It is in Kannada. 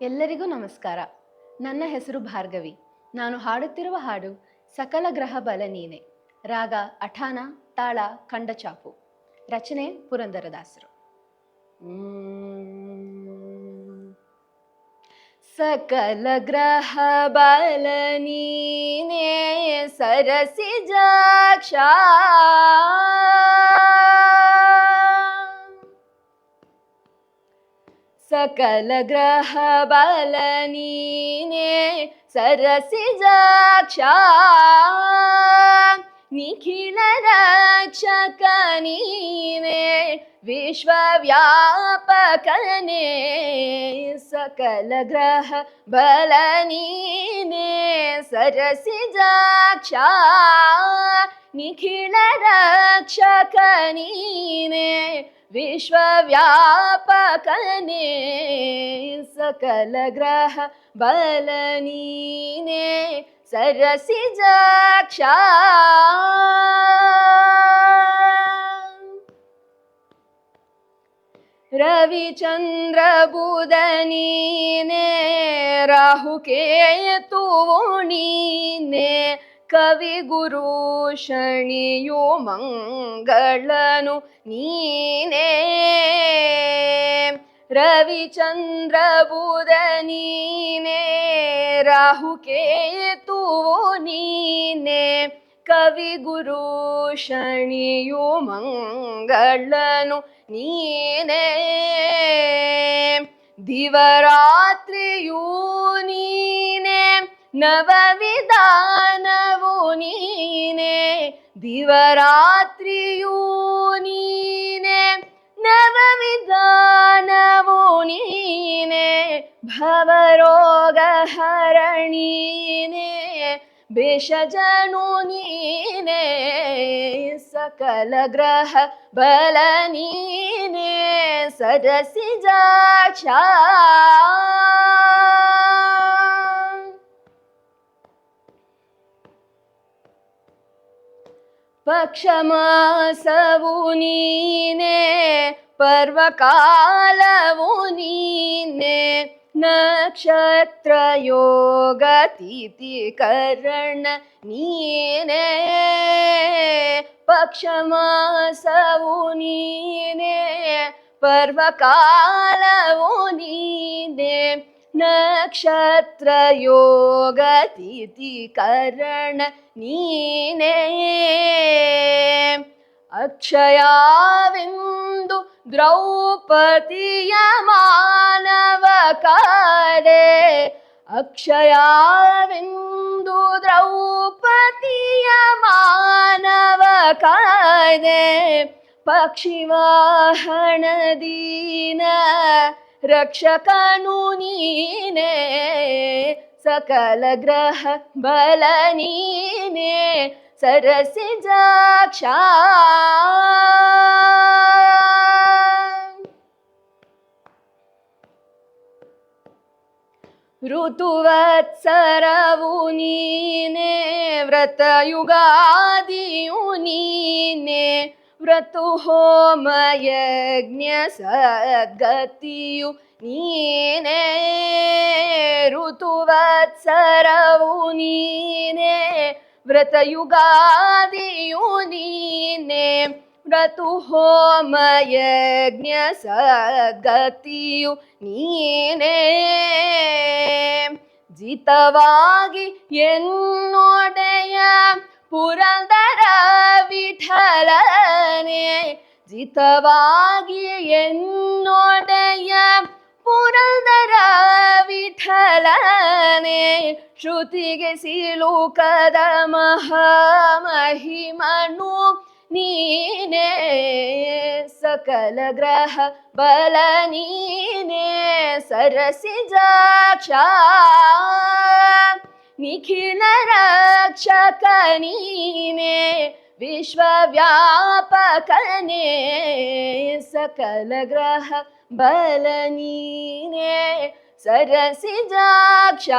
ಎಲ್ಲರಿಗೂ ನಮಸ್ಕಾರ. ನನ್ನ ಹೆಸರು ಭಾರ್ಗವಿ. ನಾನು ಹಾಡುತ್ತಿರುವ ಹಾಡು ಸಕಲ ಗ್ರಹ ಬಲ ನೀನೆ. ರಾಗ ಅಠಾನ, ತಾಳ ಖಂಡಚಾಪು. ರಚನೆ ಪುರಂದರದಾಸರು. ಸಕಲ ಗ್ರಹ ಬಲ ನೀನೆ ಸರಸಿಜಾಕ್ಷ, ಸಕಲ ಗ್ರಹ ಬಲ ನೀನೆ ಸರಸಿಜಾಕ್ಷ, ನಿಖಿಲ ರಕ್ಷಕ ನೀನೆ ವಿಶ್ವವ್ಯಾಪಕನೇ. ಸಕಲ ಗ್ರಹ ಬಲ ನೀನೆ ಸರಸಿಜಾಕ್ಷ, ನಿಖಿಲ ರಕ್ಷಕ ನೀನೆ ವಿಶ್ವವ್ಯಾಪಕನೇ. ಸಕಲ ಗ್ರಹ ಬಲ ನೀನೆ ಸರಸಿಜಾಕ್ಷ. ರವಿಚಂದ್ರ ಬುಧ ನೀನೆ ರಾಹು ಕೇತುವು ನೀನೆ, ಕವಿ ಗುರು ಶನಿಯು ಮಂಗಳನು ನೀನೆ. ರವಿಚಂದ್ರ ಬುಧ ನೀನೆ ರಾಹು ಕೇತುವು ನೀನೆ, ಕವಿ ಗುರು ಶನಿಯು ಮಂಗಳನು ನೀನೆ. ದಿವರಾತ್ರಿಯೂ ನೀನೆ ನವವಿಧಾನವು ನೀನೆ, ದಿವರಾತ್ರಿಯೂ ನೀನೆ ನವವಿಧಾನವು ನೀನೆ. ಭವರೋಗ ಹರಣೀನೆ ಭೇಷಜನು ನೀನೆ. ಸಕಲ ಗ್ರಹ ಬಲ ನೀನೆ ಸರಸಿಜಾಕ್ಷ. ಪಕ್ಷಮಾಸವು ನೀನೆ ಪರ್ವಕಾಲವು ನೀನೆ, ನಕ್ಷತ್ರ ಯೋಗ ತಿಥಿ ಕರಣ ನೀನೆ. ಪಕ್ಷಮಾಸವು ನೀನೆ ಪರ್ವಕಾಲವು ನೀನೆ, ನಕ್ಷತ್ರ ಯೋಗ ತಿಥಿ ಕರಣ ನೀನೆ. ಅಕ್ಷಯಾವೆಂದು ದ್ರೌಪದಿಯ ಮಾನವ ಕಾಡೆ, ಅಕ್ಷಯಾವೆಂದು ದ್ರೌಪದಿಯ ಮಾನವ ಕಾಯ್ದೆ. ಪಕ್ಷಿವಾಹನ ದೀನ ರಕ್ಷಕನು ನೀನೆ. ಸಕಲ ಗ್ರಹ ಬಲ ನೀನೆ ಸರಸಿಜಾಕ್ಷ. ಋತುವತ್ಸರವು ನೀನೆ ವ್ರತಯುಗಾದಿಯು ನೀನೆ, ವ್ರತು ಹೋಮ ಯಜ್ಞ ಸದ್ಗತಿಯು ನೀನೆ. ಋತುವತ್ಸರವು ನೀನೆ ವ್ರತಯುಗಾದಿಯು ನೀನೆ, ವ್ರತು ಹೋಮ ಯಜ್ಞ ಸದ್ಗತಿಯು ನೀನೆ. ಜಿತವಾಗಿ ಎನ್ನೊಡೆಯ ಪುರಂದರ ವಿಠಲನೆ, ಜಿತವಾಗಿ ಎನ್ನೊಡೆಯ ಪುರಂದರ ವಿಠಲನೆ. ಶ್ರುತಿಗೆ ಸಿಲುಕದ ಮಹಾಮಹಿಮನು ನೀನೆ. ಸಕಲ ಗ್ರಹ ಬಲ ನೀನೆ ಸರಸಿಜಾಕ್ಷ, ನಿಖಿಲ ರಕ್ಷಕ ನೀನೆ ವಿಶ್ವವ್ಯಾಪಕನೇ. ಸಕಲ ಗ್ರಹ ಬಲ ನೀನೆ ಸರಸಿಜಾಕ್ಷ.